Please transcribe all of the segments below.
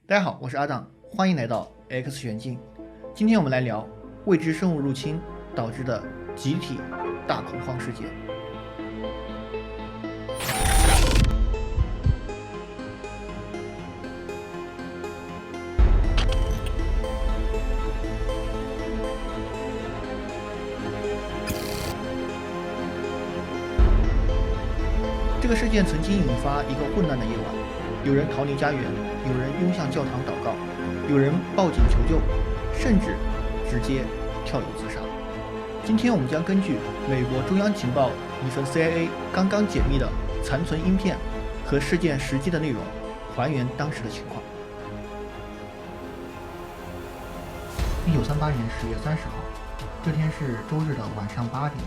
大家好，我是阿当，欢迎来到 X 玄镜。今天我们来聊未知生物入侵导致的集体大恐慌事件。这个事件曾经引发一个混乱的夜晚，有人逃离家园，有人拥向教堂祷告，有人报警求救，甚至直接跳楼自杀。今天我们将根据美国中央情报一份 CIA 刚刚解密的残存音片和事件实际的内容，还原当时的情况。1938年10月30号，这天是周日的晚上8点，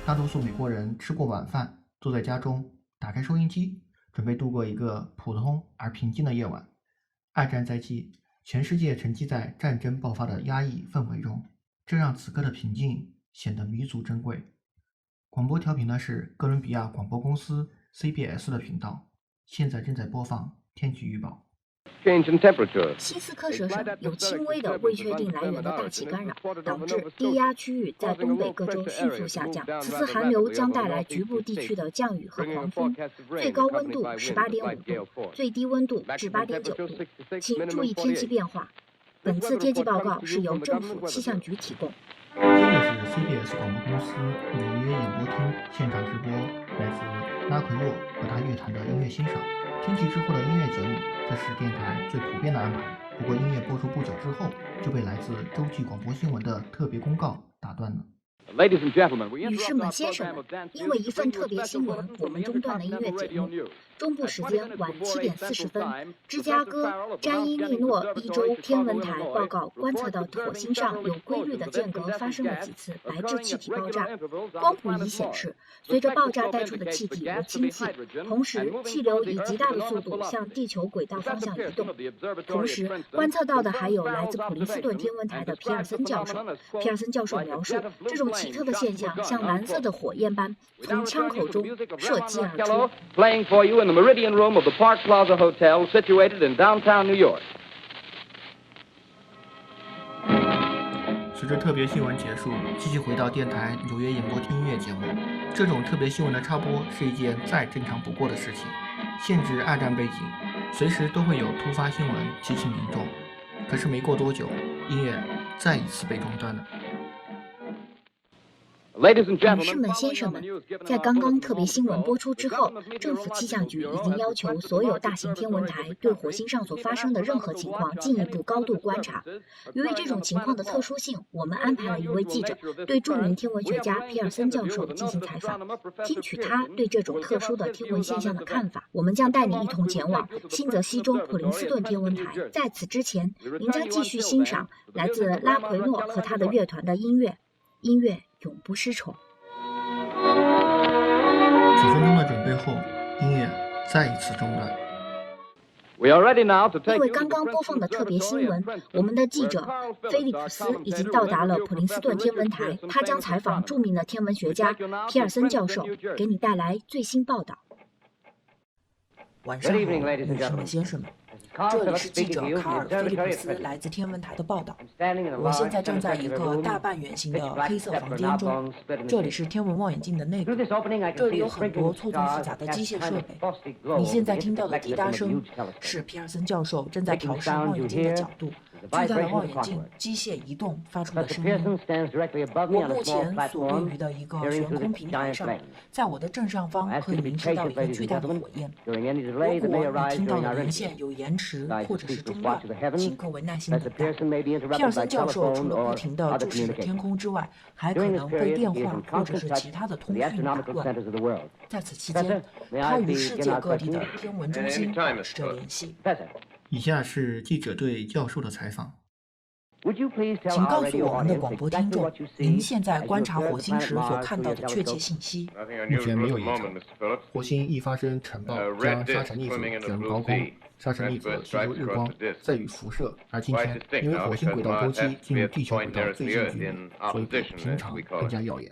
大多数美国人吃过晚饭，坐在家中，打开收音机，准备度过一个普通而平静的夜晚。二战在即，全世界沉寂在战争爆发的压抑氛围中，这让此刻的平静显得弥足珍贵。广播调频的是哥伦比亚广播公司 CBS 的频道，现在正在播放天气预报。西斯科舍省有轻微的未确定来源的大气干扰，导致低压区域在东北各州迅速下降。此次寒流将带来局部地区的降雨和狂风，最高温度18.5度，最低温度至8.9度。请注意天气变化。本次天气报告是由政府气象局提供。这里是 CBS 广播公司纽约演播厅现场直播，来自拉奎洛和他乐团的音乐欣赏。天气之后的音乐节目，这是电台最普遍的安排。不过音乐播出不久之后，就被来自洲际广播新闻的特别公告打断了。女士们、先生们，因为一份特别新闻，我们中断了音乐节目。中部时间晚7点40分，芝加哥詹伊利诺一州天文台报告观测到火星上有规律的间隔发生了几次白质气体爆炸。光谱仪显示，随着爆炸带出的气体为氢气，同时气流以极大的速度向地球轨道方向移动。同时，观测到的还有来自普林斯顿天文台的皮尔森教授。皮尔森教授描述，这种奇特的现象像蓝色的火焰般从枪口中射击而出。The Meridian Room of the Park Plaza Hotel, situated in downtown New York. 随着特别新闻结束，继续回到电台纽约演播厅音乐节目。这种特别新闻的插播是一件再正常不过的事情。限制二战背景，随时都会有突发新闻激起民众。可是没过多久，音乐再一次被中断了。女士们、先生们，在刚刚特别新闻播出之后，政府气象局已经要求所有大型天文台对火星上所发生的任何情况进一步高度观察。由于这种情况的特殊性，我们安排了一位记者对著名天文学家皮尔森教授进行采访，听取他对这种特殊的天文现象的看法。我们将带你一同前往新泽西州普林斯顿天文台。在此之前，您将继续欣赏来自拉奎诺和他的乐团的音乐，音乐永不失宠。几分钟的准备后，音乐再一次中断。因为刚刚播放的特别新闻，我们的记者菲利普斯已经到达了普林斯顿天文台，他将采访著名的天文学家皮尔森教授，给你带来最新报道。晚上好，女士们、先生们。这里是记者卡尔·菲利普斯来自天文台的报道。我现在站在一个大半圆形的黑色房间中，这里是天文望远镜的内部，这里有很多错综复杂的机械设备。你现在听到的滴答声是皮尔森教授正在调试望远镜的角度，巨大的望远镜机械移动发出的声音。我目前所位于的一个悬空平台上，在我的正上方可以凝视到一个巨大的火焰。如果你听到的连线有延迟或者是中断，请各位耐心等待。皮尔森教授除了不停地注视着天空之外，还可能被电话或者是其他的通讯打断。在此期间，他与世界各地的天文中心保持着联系。以下是记者对教授的采访。请告诉我们的广播听众，您现在观察火星时所看到的确切信息。目前没有异常。火星一发生尘暴，将沙尘粒子卷入高空，沙尘粒子吸收日光，再与辐射。而今天，因为火星轨道周期进入地球轨道最近距离，所以比平常更加耀眼。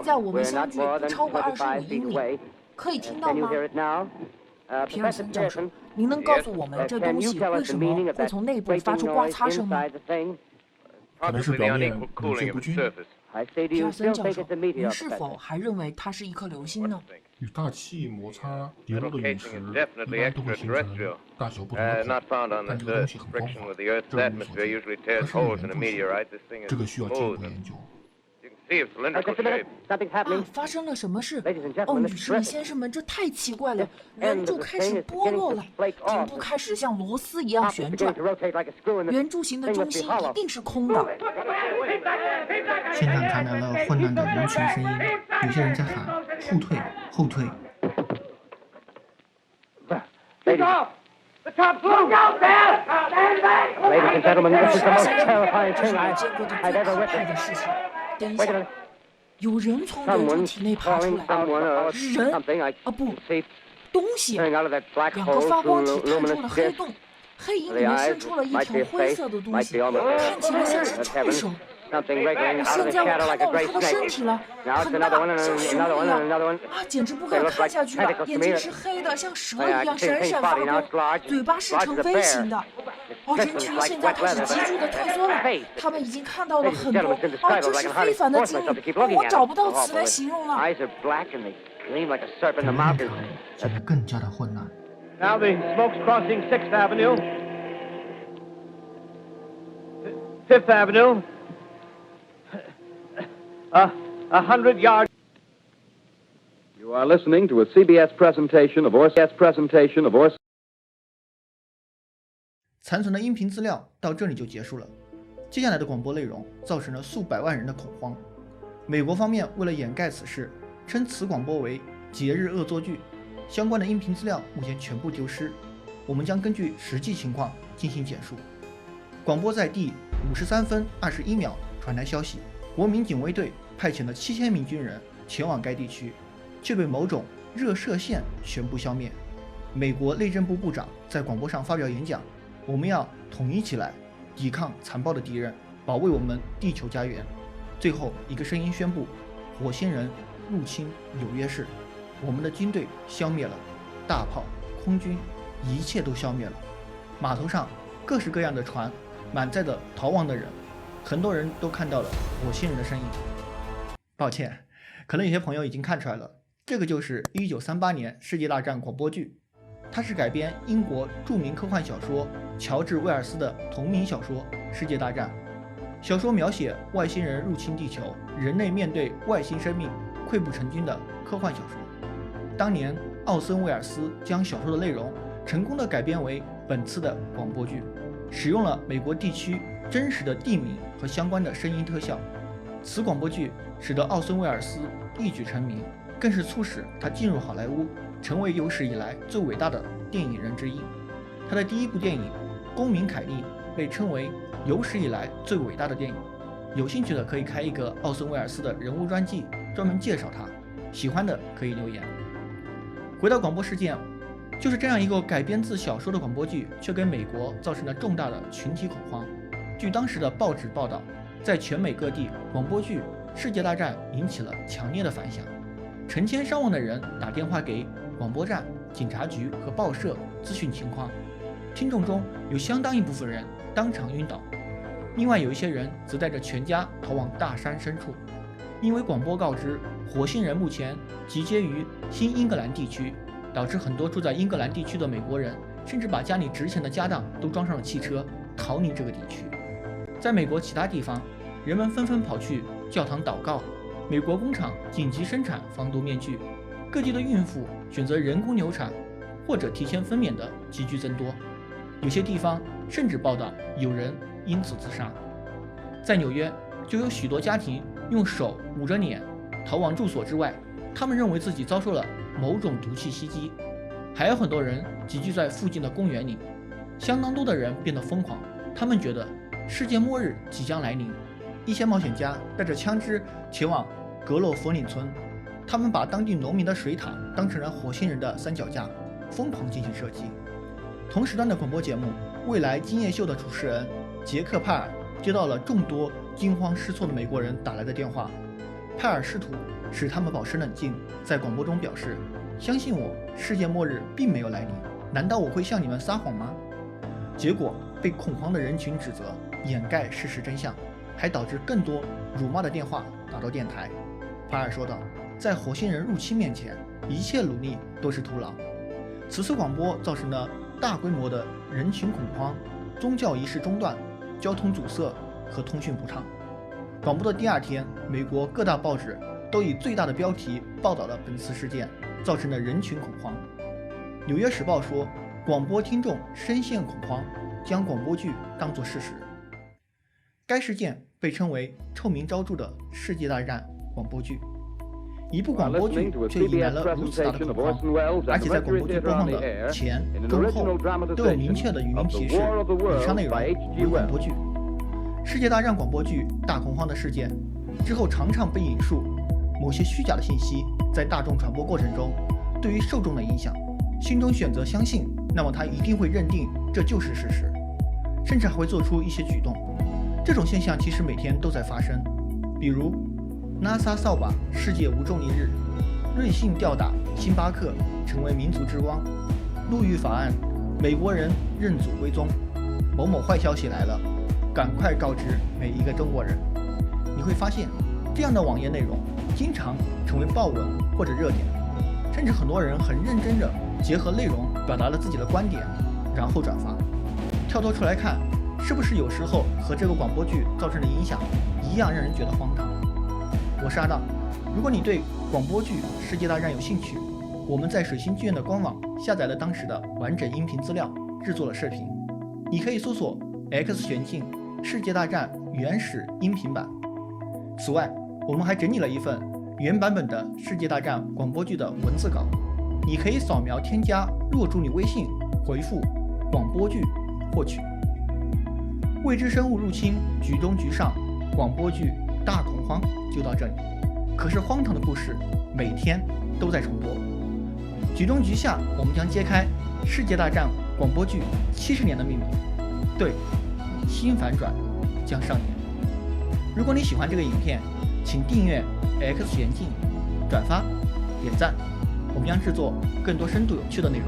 现在我们相距不超过25英里，可以听到吗？皮尔森教授，您能告诉我们这东西为什么会从内部发出刮擦声吗？可能是表面冷却不均。皮尔森教授，您是否还认为它是一颗流星呢？与大气摩擦叠落的陨石一般都会形成大小不同的孔，但这个东西很光滑，这是我们所见，它是有圆柱形，这个需要进一步研究。发生了什么事？哦，女士们、先生们，这太奇怪了！圆柱开始剥落了，顶部开始像螺丝一样旋转，圆柱形的中心一定是空的。现场传来了混乱的人群声音，有些人在喊后退，后退。Ladies and gentlemen, this is the most terrifying 这是 thing 我 I've 见过的最可怕的事情。等一下，有人从圆柱体内爬出来，人啊不，东西，两个发光体探出了黑洞，黑影里面伸出了一条灰色的东西，看起来像是触手。现在我看到了他的身体了，很大，像熊一样啊，简直不敢看下去了。眼睛是黑的，像蛇一样闪闪发光，嘴巴是呈 V 型的。人群现在开始急剧的退缩了，他们已经看到了很多，这是非凡的经历，我找不到词来形容了。人们面谈显得更加的混乱。Now the smoke's crossing 6th Avenue, 5th Avenue, 100 yards. You are listening to a CBS presentation of Orson. 残存的音频资料到这里就结束了。接下来的广播内容造成了数百万人的恐慌。美国方面为了掩盖此事，称此广播为节日恶作剧，相关的音频资料目前全部丢失。我们将根据实际情况进行简述。广播在第53分21秒传来消息，国民警卫队派遣了7000名军人前往该地区，却被某种热射线全部消灭。美国内政部部长在广播上发表演讲，我们要统一起来，抵抗残暴的敌人，保卫我们地球家园。最后一个声音宣布，火星人入侵纽约市，我们的军队消灭了，大炮、空军一切都消灭了。码头上各式各样的船满载着逃亡的人，很多人都看到了火星人的身影。抱歉，可能有些朋友已经看出来了，这个就是1938年世界大战广播剧，它是改编英国著名科幻小说乔治·威尔斯的同名小说《世界大战》。小说描写外星人入侵地球，人类面对外星生命溃不成军的科幻小说。当年奥森·威尔斯将小说的内容成功地改编为本次的广播剧，使用了美国地区真实的地名和相关的声音特效。此广播剧使得奥森·威尔斯一举成名，更是促使他进入好莱坞，成为有史以来最伟大的电影人之一。他的第一部电影《公民凯利》被称为有史以来最伟大的电影。有兴趣的可以开一个奥森·威尔斯的人物专辑，专门介绍他，喜欢的可以留言。回到广播事件，就是这样一个改编自小说的广播剧，却给美国造成了重大的群体恐慌。据当时的报纸报道，在全美各地，广播剧《世界大战》引起了强烈的反响，成千上万的人打电话给广播站、警察局和报社咨询情况。听众中有相当一部分人当场晕倒，另外有一些人则带着全家逃往大山深处。因为广播告知火星人目前集结于新英格兰地区，导致很多住在英格兰地区的美国人甚至把家里值钱的家当都装上了汽车，逃离这个地区。在美国其他地方，人们纷纷跑去教堂祷告，美国工厂紧急生产防毒面具，各地的孕妇选择人工流产或者提前分娩的急剧增多，有些地方甚至报道有人因此自杀。在纽约，就有许多家庭用手捂着脸逃往住所之外，他们认为自己遭受了某种毒气袭击。还有很多人集聚在附近的公园里，相当多的人变得疯狂，他们觉得世界末日即将来临。一些冒险家带着枪支前往格洛佛岭村，他们把当地农民的水塔当成了火星人的三脚架，疯狂进行射击。同时段的广播节目《未来今夜秀》的主持人杰克·派尔接到了众多惊慌失措的美国人打来的电话，派尔试图使他们保持冷静，在广播中表示：“相信我，世界末日并没有来临，难道我会向你们撒谎吗？”结果被恐慌的人群指责掩盖事实真相，还导致更多辱骂的电话打到电台。派尔说道：“在火星人入侵面前，一切努力都是徒劳。”此次广播造成了大规模的人群恐慌，宗教仪式中断，交通阻塞和通讯不畅。广播的第二天，美国各大报纸都以最大的标题报道了本次事件，造成了人群恐慌。《纽约时报》说，广播听众深陷恐慌，将广播剧当作事实。该事件被称为臭名昭著的世界大战广播剧。一部广播剧却引来了如此大的恐慌，而且在广播剧播放的前、中、后都有明确的语音提示，以上内容为广播剧。世界大战广播剧大恐慌的事件之后，常常被引述某些虚假的信息在大众传播过程中对于受众的影响，心中选择相信，那么他一定会认定这就是事实，甚至还会做出一些举动。这种现象其实每天都在发生，比如 NASA 扫把世界无重力日，瑞幸吊打星巴克成为民族之光，陆域法案美国人认祖归宗，某某坏消息来了，赶快告知每一个中国人。你会发现，这样的网页内容经常成为爆文或者热点，甚至很多人很认真地结合内容表达了自己的观点，然后转发。跳脱出来看，是不是有时候和这个广播剧造成的影响一样让人觉得荒唐？我是阿当，如果你对广播剧《世界大战》有兴趣，我们在水星剧院的官网下载了当时的完整音频资料，制作了视频，你可以搜索 X 旋镜世界大战原始音频版。此外，我们还整理了一份原版本的世界大战广播剧的文字稿，你可以扫描添加若助理微信，回复广播剧获取。未知生物入侵局中局上，广播剧大恐慌就到这里。可是荒唐的故事每天都在重播。局中局下，我们将揭开世界大战广播剧70年的秘密。对，新反转将上演。如果你喜欢这个影片，请订阅 X 旋镜，转发点赞，我们将制作更多深度有趣的内容。